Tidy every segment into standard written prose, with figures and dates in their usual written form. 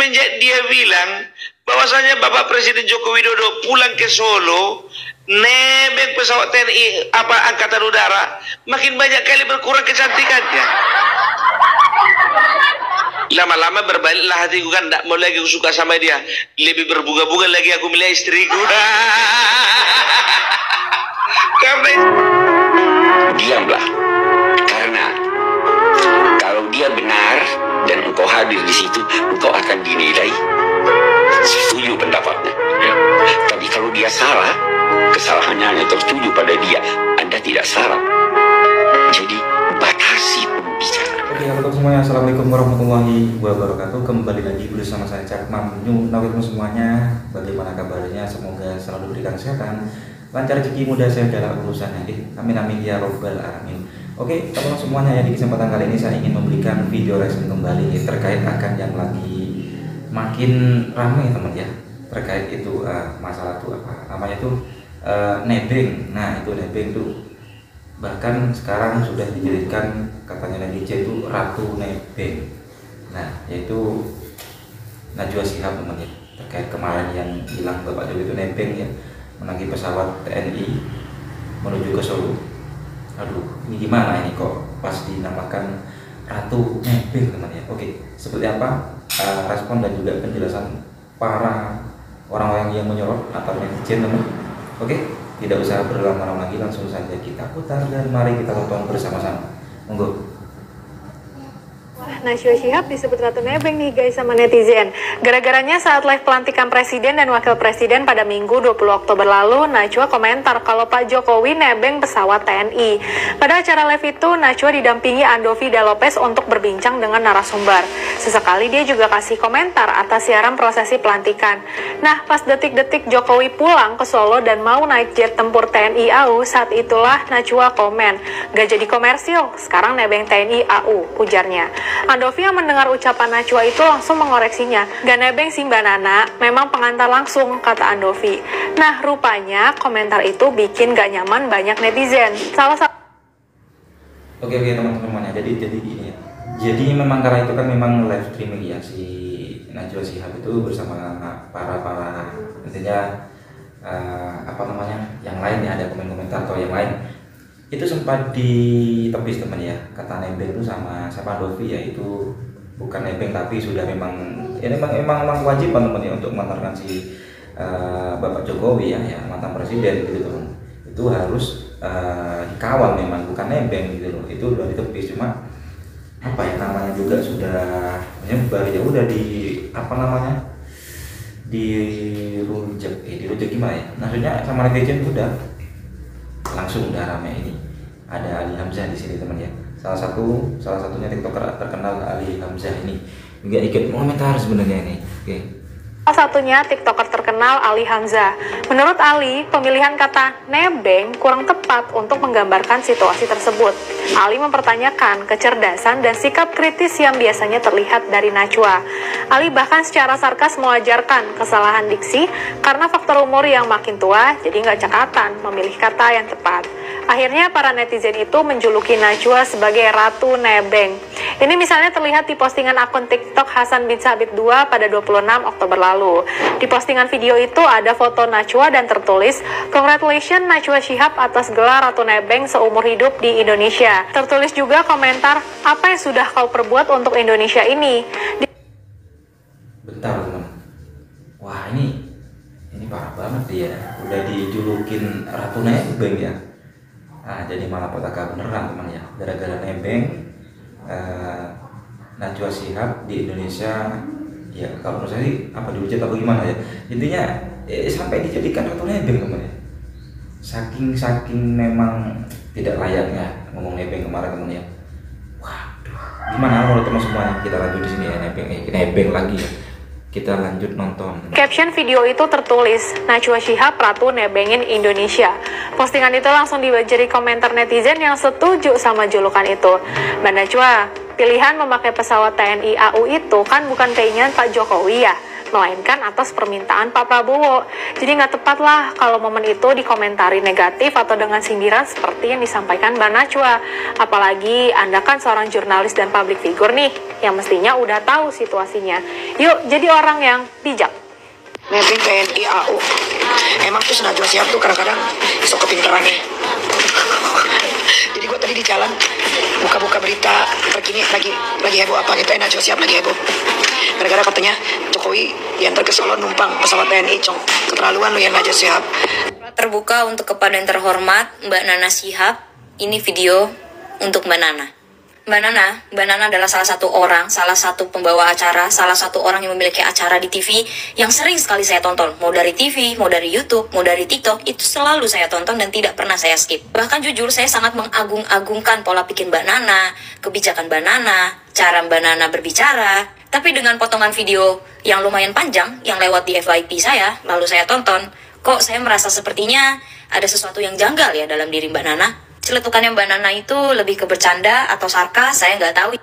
semenjak dia bilang bahwasanya Bapak Presiden Joko Widodo pulang ke Solo, nebeng pesawat TNI Angkatan Udara makin banyak kali berkurang kecantikannya. Lama-lama berbaliklah hatiku, kan tidak mau lagi aku suka sama dia, lebih berbunga-bunga lagi aku milih istriku. Karena diamlah, karena kalau dia benar dan engkau hadir di situ, engkau akan dinilai setuju pendapatnya. Tapi kalau dia salah, kesalahannya hanya tertuju pada dia, Anda tidak salah. Jadi batasi pembicaraan. Oke, halo semuanya, assalamualaikum warahmatullahi wabarakatuh. Kembali lagi bersama saya Cak Mamnyu. Semuanya, bagaimana kabarnya? Semoga selalu diberikan kesehatan, lancar rezeki, mudah sehat dalam urusannya. Amin amin ya robbal alamin. Oke, teman-teman semuanya, ya, di kesempatan kali ini saya ingin memberikan video reaction kembali terkait akan yang lagi makin ramai teman ya. Terkait itu masalah itu apa namanya itu nebeng. Nah, itu nebeng tuh bahkan sekarang sudah dijadikan katanya netizen itu ratu nebeng. Nah, yaitu Najwa Shihab teman ya, terkait kemarin yang hilang Bapak Jokowi itu nebeng ya, menagih pesawat TNI menuju ke Solo. Aduh, ini gimana ini kok pas dinamakan ratu nebeng teman ya. Oke, seperti apa respon dan juga penjelasan para orang-orang yang menyorot atau netizen teman. Oke, tidak usah berlama-lama lagi, langsung saja kita putar dan mari kita tonton bersama-sama. Monggo. Najwa Shihab disebut ratu nebeng nih guys sama netizen. Gara-garanya saat live pelantikan presiden dan wakil presiden pada Minggu 20 Oktober lalu, Najwa komentar kalau Pak Jokowi nebeng pesawat TNI. Pada acara live itu, Najwa didampingi Andovi Dalopes untuk berbincang dengan narasumber. Sesekali dia juga kasih komentar atas siaran prosesi pelantikan. Nah, pas detik-detik Jokowi pulang ke Solo dan mau naik jet tempur TNI AU, saat itulah Najwa komen, "Gak jadi komersil, sekarang nebeng TNI AU," ujarnya. Andovi yang mendengar ucapan Najwa itu langsung mengoreksinya. "Gak nebeng sih Mbak Nana, memang pengantar langsung," kata Andovi. Nah, rupanya komentar itu bikin gak nyaman banyak netizen. Oke teman-teman, jadi gini ya. Jadi memang karena itu kan memang live streaming ya si Najwa Shihab itu bersama para intinya apa namanya yang lain ya, ada komentar atau yang lain. Itu sempat ditepis teman ya, kata nebeng itu sama Andovi ya, itu bukan nebeng tapi sudah memang ini memang wajib teman ya untuk mengantarkan si Bapak Jokowi ya mantan presiden gitu teman. Itu harus dikawal, memang bukan nebeng gitu loh. Itu udah ditepis, cuma apa ya namanya juga sudah menyebar ya, udah di apa namanya dirujak gimana ya, maksudnya sama netizen udah langsung udah rame. Ini ada Ali Hamzah di sini teman ya, salah satunya tiktoker terkenal Ali Hamzah ini juga ikut komentar sebenarnya ini. Oke. Salah satunya tiktoker terkenal Ali Hamzah. Menurut Ali, pemilihan kata nebeng kurang tepat untuk menggambarkan situasi tersebut. Ali mempertanyakan kecerdasan dan sikap kritis yang biasanya terlihat dari Najwa. Ali bahkan secara sarkas mewajarkan kesalahan diksi karena faktor umur yang makin tua, jadi nggak cekatan memilih kata yang tepat. Akhirnya para netizen itu menjuluki Najwa sebagai ratu nebeng. Ini misalnya terlihat di postingan akun TikTok Hasan bin Sabit 2 pada 26 Oktober lalu. Di postingan video itu ada foto Najwa dan tertulis, "Congratulations Najwa Shihab atas gelar Ratu Nebeng seumur hidup di Indonesia." Tertulis juga komentar, "Apa yang sudah kau perbuat untuk Indonesia ini?" Bentar teman. Wah, ini parah banget dia. Udah dijulukin Ratu Nebeng ya. Nah, jadi malah petaka beneran teman ya. Gara-gara nebeng Najwa Shihab di Indonesia ya, kalau menurut saya sih apa dihujat atau gimana ya, intinya sampai dijadikan ratu nebeng teman ya. Saking memang tidak layaknya ngomong nebeng kemarin teman ya. Waduh, gimana menurut teman semuanya? Kita lanjut di sini ya, nebeng lagi ya. Kita lanjut nonton. Caption video itu tertulis, "Najwa Shihab ratu nebengin Indonesia." Postingan itu langsung dibajari komentar netizen yang setuju sama julukan itu. "Mbak Najwa, pilihan memakai pesawat TNI AU itu kan bukan keinginan Pak Jokowi ya? melainkan atas permintaan Pak Prabowo. Jadi nggak tepat lah kalau momen itu dikomentari negatif atau dengan sindiran seperti yang disampaikan Mbak Najwa. Apalagi Anda kan seorang jurnalis dan public figure nih, yang mestinya udah tahu situasinya. Yuk, jadi orang yang bijak. Nebeng TNI AU. Emang tuh Najwa Shihab tuh kadang-kadang sok kepinterannya. Jadi gue tadi di jalan buka-buka berita terkini lagi heboh apa gitu, Najwa Shihab lagi heboh. Gara-gara katanya Jokowi diantar ke Solo numpang pesawat TNI, cong. Keterlaluan lu ya Najwa Shihab. Terbuka untuk kepada yang terhormat Mbak Nana Shihab. Ini video untuk Mbak Nana. Mbak Nana adalah salah satu pembawa acara, salah satu orang yang memiliki acara di TV yang sering sekali saya tonton. Mau dari TV, mau dari YouTube, mau dari TikTok, itu selalu saya tonton dan tidak pernah saya skip. Bahkan jujur saya sangat mengagung-agungkan pola pikir Mbak Nana, kebijakan Mbak Nana, cara Mbak Nana berbicara. Tapi dengan potongan video yang lumayan panjang, yang lewat di FYP saya, lalu saya tonton, kok saya merasa sepertinya ada sesuatu yang janggal ya dalam diri Mbak Nana. Celetukannya Mbak Nana itu lebih ke bercanda atau sarkas, saya nggak tahu.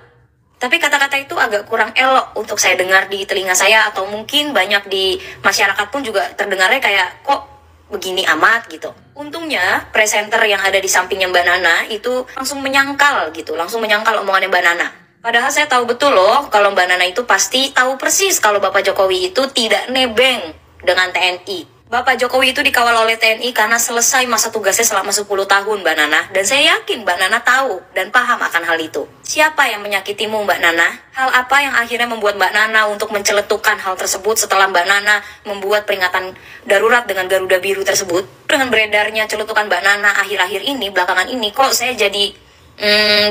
Tapi kata-kata itu agak kurang elok untuk saya dengar di telinga saya, atau mungkin banyak di masyarakat pun juga terdengarnya kayak, kok begini amat gitu. Untungnya, presenter yang ada di sampingnya Mbak Nana itu langsung menyangkal omongannya Mbak Nana. Padahal saya tahu betul loh, kalau Mbak Nana itu pasti tahu persis kalau Bapak Jokowi itu tidak nebeng dengan TNI. Bapak Jokowi itu dikawal oleh TNI karena selesai masa tugasnya selama 10 tahun, Mbak Nana. Dan saya yakin Mbak Nana tahu dan paham akan hal itu. Siapa yang menyakitimu, Mbak Nana? Hal apa yang akhirnya membuat Mbak Nana untuk menceletukan hal tersebut setelah Mbak Nana membuat peringatan darurat dengan Garuda Biru tersebut? Dengan beredarnya celetukan Mbak Nana akhir-akhir ini, belakangan ini, kok saya jadi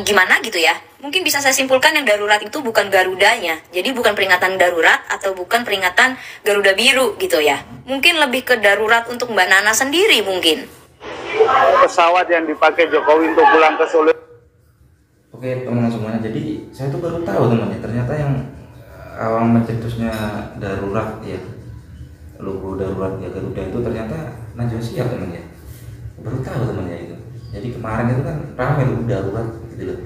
gimana gitu ya? Mungkin bisa saya simpulkan yang darurat itu bukan Garudanya. Jadi bukan peringatan darurat atau bukan peringatan Garuda Biru gitu ya. Mungkin lebih ke darurat untuk Mbak Nana sendiri mungkin. Pesawat yang dipakai Jokowi untuk pulang ke Solo. Oke teman-teman semuanya, jadi saya tuh baru tahu teman ya, ternyata yang awal mencetusnya darurat ya, logo darurat ya Garuda itu ternyata Najwa Shihab teman ya. Baru tahu teman ya itu. Jadi kemarin itu kan ramai tuh darurat gitu loh.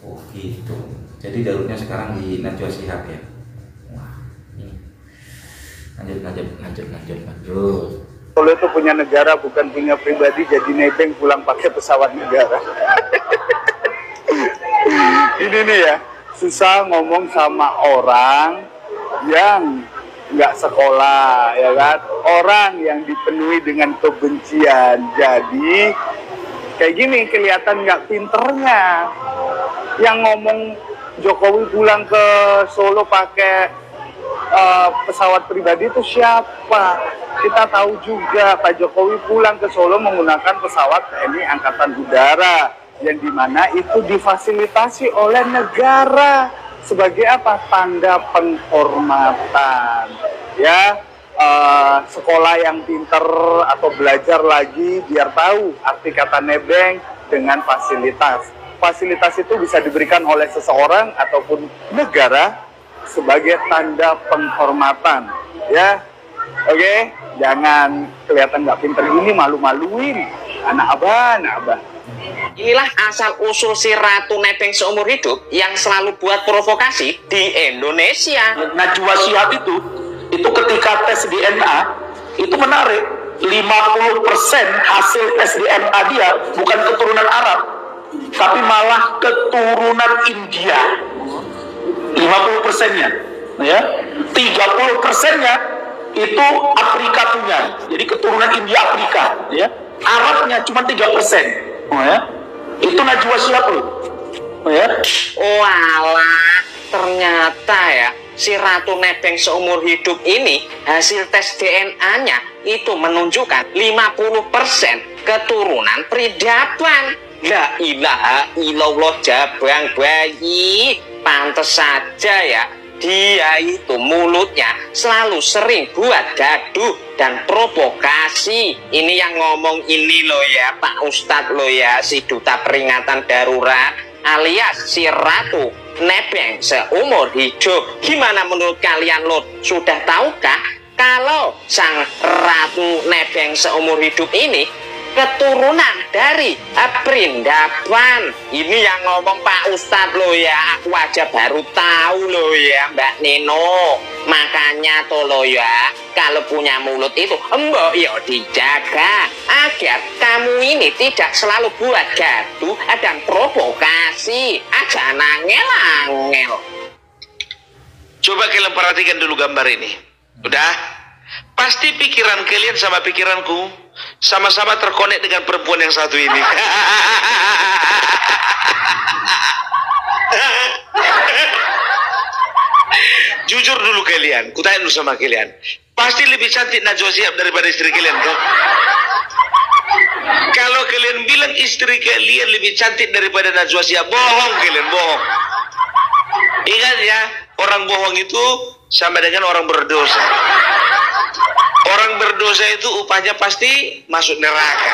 Oh gitu. Jadi daruratnya sekarang di Najwa Shihab ya. Wah, ini. Lanjut. Solo itu punya negara, bukan punya pribadi, jadi nebeng pulang pakai pesawat negara. Ini nih ya, susah ngomong sama orang yang nggak sekolah, ya kan? Orang yang dipenuhi dengan kebencian. Jadi kayak gini kelihatan nggak pinternya. Yang ngomong Jokowi pulang ke Solo pakai pesawat pribadi itu siapa? Kita tahu juga Pak Jokowi pulang ke Solo menggunakan pesawat TNI Angkatan Udara, yang dimana itu difasilitasi oleh negara sebagai apa? Tanda penghormatan. Ya, sekolah yang pinter atau belajar lagi biar tahu arti kata nebeng dengan fasilitas. Fasilitas itu bisa diberikan oleh seseorang ataupun negara sebagai tanda penghormatan, ya. Oke, jangan kelihatan nggak pinter gini, malu-maluin anak abah. Inilah asal-usul si Ratu Nebeng seumur hidup yang selalu buat provokasi di Indonesia. Najwa Shihab itu ketika tes DNA itu menarik, 50% hasil tes DNA dia bukan keturunan Arab, tapi malah keturunan India. 50%-nya, ya. 30%-nya itu Afrika punya, jadi keturunan India Afrika, ya. Arabnya cuma 3%, ya. Itu Najwa Shihab, ya. Oh alah, ternyata ya si Ratu Nebeng seumur hidup ini hasil tes DNA-nya itu menunjukkan 50% keturunan peradaban. La ilaha illallah, jabang bayi. Pantes saja ya, dia itu mulutnya selalu sering buat gaduh dan provokasi. Ini yang ngomong ini loh ya Pak Ustadz loh ya, si duta peringatan darurat alias si Ratu Nebeng seumur hidup. Gimana menurut kalian loh? Sudah tahukah kalau sang Ratu Nebeng seumur hidup ini keturunan dari Perindapan? Ini yang ngomong Pak Ustadz loh ya, aku aja baru tahu loh ya Mbak Nino. Makanya tolo ya, kalau punya mulut itu mbok ya dijaga agar kamu ini tidak selalu buat gaduh dan provokasi. Aja nangel-angel. Coba kalian perhatikan dulu gambar ini. Udah? Pasti pikiran kalian sama pikiranku sama-sama terkonek dengan perempuan yang satu ini. Jujur dulu kalian, kutanya dulu sama kalian. Pasti lebih cantik Najwa Shihab daripada istri kalian kan? Kalau kalian bilang istri kalian lebih cantik daripada Najwa Shihab, bohong kalian, bohong. Ingat ya, orang bohong itu sama dengan orang berdosa. Orang berdosa itu upahnya pasti masuk neraka.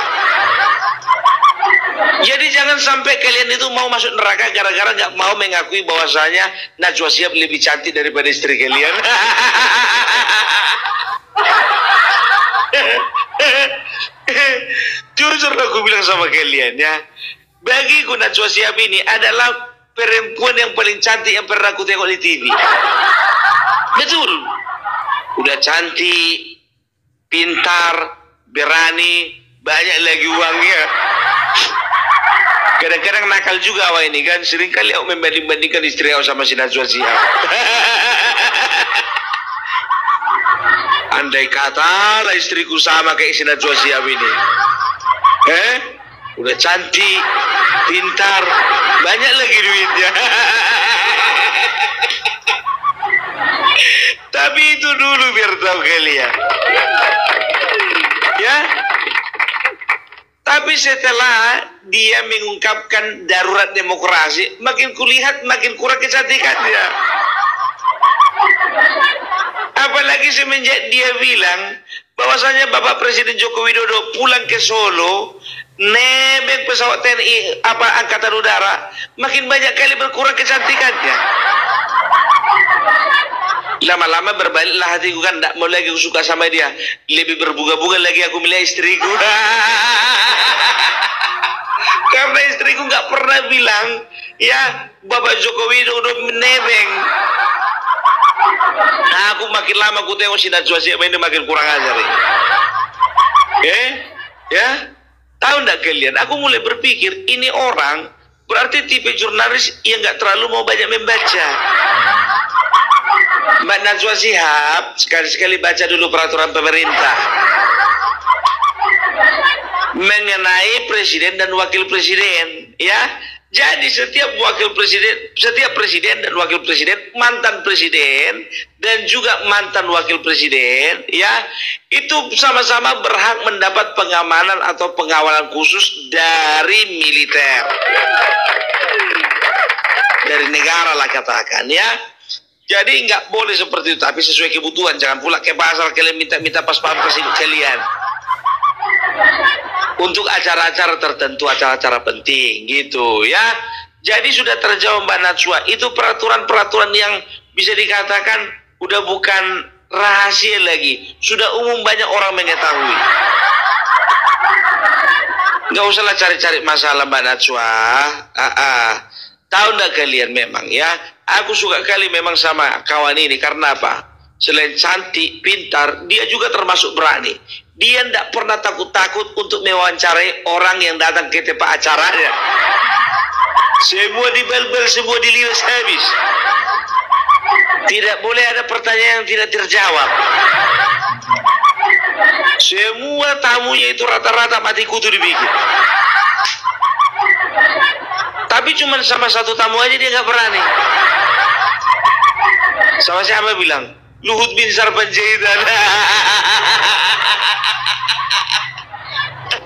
Jadi jangan sampai kalian itu mau masuk neraka gara-gara nggak mau mengakui bahwasanya Najwa Shihab lebih cantik daripada istri kalian. Jujur aku bilang sama kalian ya, bagiku Najwa Shihab ini adalah perempuan yang paling cantik yang pernah aku tengok di TV. Betul. Udah cantik, pintar, berani, banyak lagi uangnya. Kadang-kadang nakal juga awak ini kan, seringkali aku membanding-bandingkan istri aku sama si Najwa Shihab. Andai kata lah istriku sama kayak si Najwa Shihab ini. Udah cantik, pintar, banyak lagi duitnya. Tapi itu dulu biar tahu kalian. Ya. Tapi setelah dia mengungkapkan darurat demokrasi, makin kulihat makin kurang kecantikannya. Apalagi semenjak dia bilang bahwasanya Bapak Presiden Joko Widodo pulang ke Solo, nebeng pesawat TNI Angkatan Udara, makin banyak kali berkurang kecantikannya. Lama-lama berbaliklah hatiku kan, tidak mau lagi aku suka sama dia, lebih berbunga-bunga lagi aku milih istriku. Karena istriku nggak pernah bilang ya Bapak Joko Widodo menebeng. Nah, aku makin lama aku tengok si Najwa Shihab ini makin kurang ajar ini. Ya, tahu nggak kalian? Aku mulai berpikir ini orang berarti tipe jurnalis yang nggak terlalu mau banyak membaca. Mbak Najwa Shihab sekali-sekali baca dulu peraturan pemerintah mengenai presiden dan wakil presiden, ya. Jadi setiap presiden dan wakil presiden, mantan presiden dan juga mantan wakil presiden, ya, itu sama-sama berhak mendapat pengamanan atau pengawalan khusus dari militer, dari negara lah katakan, ya. Jadi nggak boleh seperti itu, tapi sesuai kebutuhan. Jangan pula ke pasar kalian minta pas pampres kalian untuk acara-acara tertentu, acara-acara penting gitu ya. Jadi sudah terjawab Mbak Najwa, itu peraturan-peraturan yang bisa dikatakan udah bukan rahasia lagi, sudah umum, banyak orang mengetahui. Nggak usahlah cari-cari masalah Mbak Najwa. Tahu nggak kalian memang ya, aku suka kali memang sama kawan ini. Karena apa? Selain cantik, pintar, dia juga termasuk berani. Dia tidak pernah takut-takut untuk mewawancarai orang yang datang ke tempat acaranya. Semua dibel-bel, semua dililis habis. Tidak boleh ada pertanyaan yang tidak terjawab. Semua tamunya itu rata-rata mati kutu dibikin. Tapi cuma sama satu tamu aja dia nggak berani. Sama siapa bilang? Luhut bin Sarpanjaitan.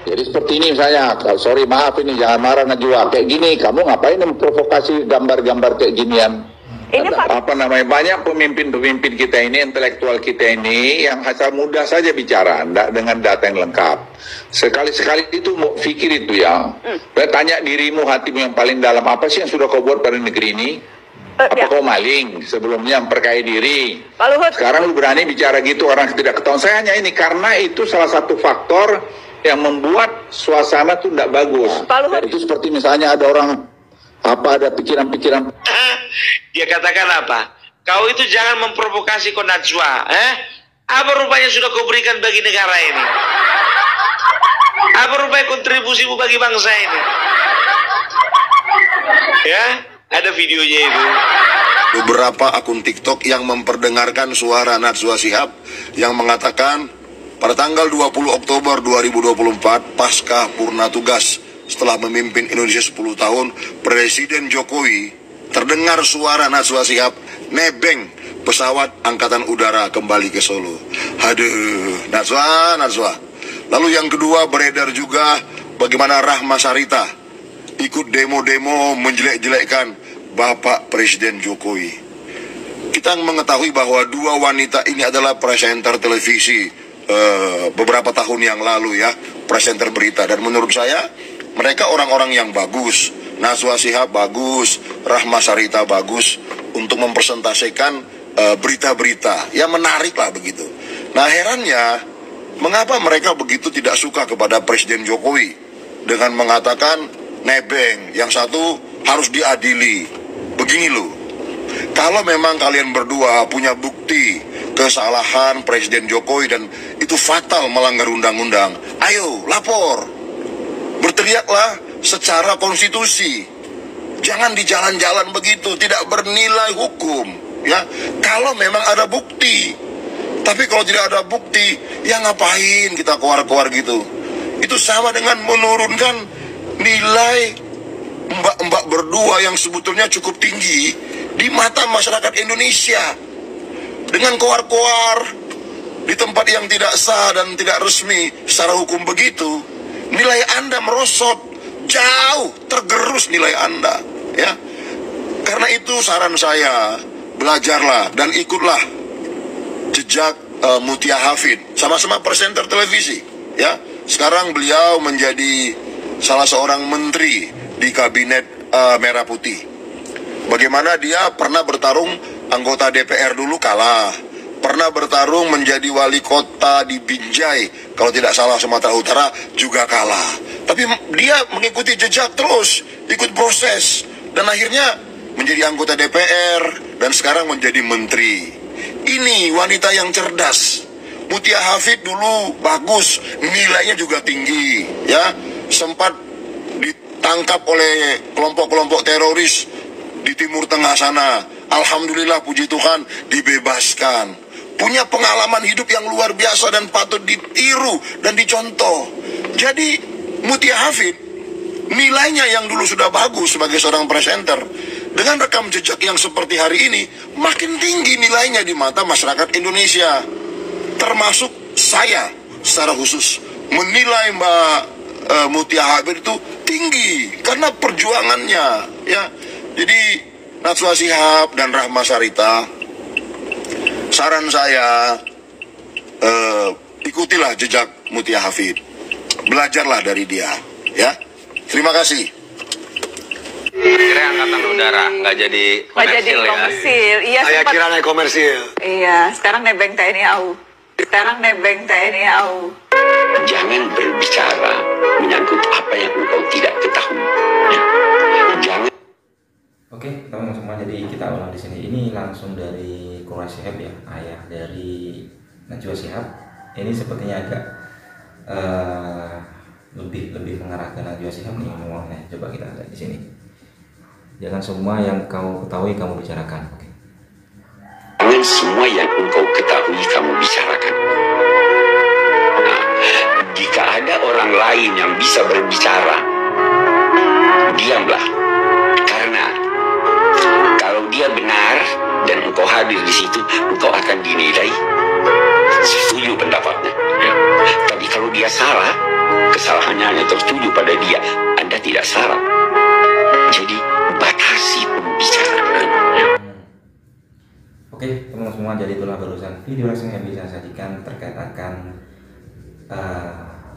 Jadi seperti ini misalnya, sorry maaf ini jangan marah Najwa, kayak gini kamu ngapain memprovokasi gambar-gambar kayak ginian? Ini Apa namanya, banyak pemimpin-pemimpin kita ini, intelektual kita ini yang asal mudah saja bicara, enggak dengan data yang lengkap. Sekali-sekali itu mau pikir itu ya. Tanya dirimu, hatimu yang paling dalam, apa sih yang sudah kau buat pada negeri ini? Apa kau maling sebelumnya, memperkaya diri? Pak Luhut. Sekarang lu berani bicara gitu, orang tidak ketahuan. Saya hanya ini, karena itu salah satu faktor yang membuat suasana tuh tidak bagus. Pak Luhut. Itu seperti misalnya ada orang, ada pikiran-pikiran. Dia katakan apa? Kau itu jangan memprovokasi Ko Najwa. Apa rupanya sudah kau berikan bagi negara ini? Apa rupanya kontribusimu bagi bangsa ini? Ya, ada videonya itu. Beberapa akun TikTok yang memperdengarkan suara Najwa Shihab yang mengatakan pada tanggal 20 Oktober 2024 pasca purna tugas setelah memimpin Indonesia 10 tahun, Presiden Jokowi terdengar suara Najwa Shihab nebeng pesawat Angkatan Udara kembali ke Solo. Aduh, Najwa. Lalu yang kedua beredar juga bagaimana Rahma Sarita ikut demo-demo menjelek-jelekkan Bapak Presiden Jokowi. Kita mengetahui bahwa dua wanita ini adalah presenter televisi beberapa tahun yang lalu ya, presenter berita, dan menurut saya mereka orang-orang yang bagus. Najwa Shihab bagus, Rahma Sarita bagus untuk mempresentasikan berita-berita yang menarik lah begitu. Nah herannya, mengapa mereka begitu tidak suka kepada Presiden Jokowi dengan mengatakan nebeng, yang satu harus diadili. Begini loh, kalau memang kalian berdua punya bukti kesalahan Presiden Jokowi dan itu fatal melanggar undang-undang, ayo lapor, berteriaklah secara konstitusi. Jangan di jalan-jalan begitu, tidak bernilai hukum. Ya, kalau memang ada bukti. Tapi kalau tidak ada bukti, ya ngapain kita keluar-keluar gitu? Itu sama dengan menurunkan nilai mbak-mbak berdua yang sebetulnya cukup tinggi di mata masyarakat Indonesia. Dengan keluar-keluar di tempat yang tidak sah dan tidak resmi secara hukum begitu, nilai Anda merosot, jauh tergerus nilai Anda. Ya, karena itu saran saya, belajarlah dan ikutlah jejak Mutia Hafid, sama-sama presenter televisi. Ya, sekarang beliau menjadi salah seorang menteri di kabinet Merah Putih. Bagaimana dia pernah bertarung anggota DPR dulu kalah, pernah bertarung menjadi wali kota di Binjai, kalau tidak salah Sumatera Utara juga kalah. Tapi dia mengikuti jejak terus, ikut proses, dan akhirnya menjadi anggota DPR dan sekarang menjadi menteri. Ini wanita yang cerdas. Mutia Hafid dulu bagus, nilainya juga tinggi, ya. Sempat ditangkap oleh kelompok-kelompok teroris di Timur Tengah sana. Alhamdulillah, puji Tuhan, dibebaskan. Punya pengalaman hidup yang luar biasa dan patut ditiru dan dicontoh. Jadi Mutia Hafid nilainya yang dulu sudah bagus sebagai seorang presenter, dengan rekam jejak yang seperti hari ini, makin tinggi nilainya di mata masyarakat Indonesia. Termasuk saya secara khusus menilai Mbak Mutia Hafid itu tinggi karena perjuangannya, ya. Jadi Najwa Shihab dan Rahma Sarita, saran saya ikutilah jejak Mutia Hafid, belajarlah dari dia, ya. Terima kasih. Kira Angkatan Udara nggak jadi komersil ya? Iya, Saya sempat. kira naik komersil. Iya, sekarang nebeng TNI AU. Jangan berbicara menyangkut apa yang engkau tidak ketahui. Jangan. Oke, teman-teman semua, jadi kita ulang di sini. Ini langsung dari Qurra Shihab ya, ayah dari Najwa Shihab. Ini sepertinya agak lebih mengarah ke Najwa Shihab nih ngomongnya. Coba kita lihat di sini. Jangan semua yang kau ketahui kamu bicarakan. Oke. Jangan semua yang engkau ketahui kamu bicarakan. Nah, jika ada orang lain yang bisa berbicara, diamlah. Karena kalau dia benar dan engkau hadir di situ, engkau akan dinilai setuju pendapatnya. Ya. Tapi kalau dia salah, kesalahannya hanya tertuju pada dia, Anda tidak salah. Jadi batasi pembicaraan. Oke, teman-teman semua, jadi itulah barusan video langsung yang bisa saya sajikan terkait akan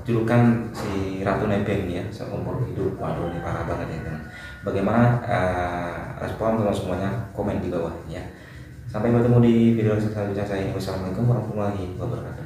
julukan si Ratu Nebeng ya, seumur hidup. Waduh, ini parah banget ya teman. Bagaimana respon teman semuanya? Komen di bawah ya. Sampai bertemu di video selanjutnya. Saya Wassalamualaikum warahmatullahi wabarakatuh.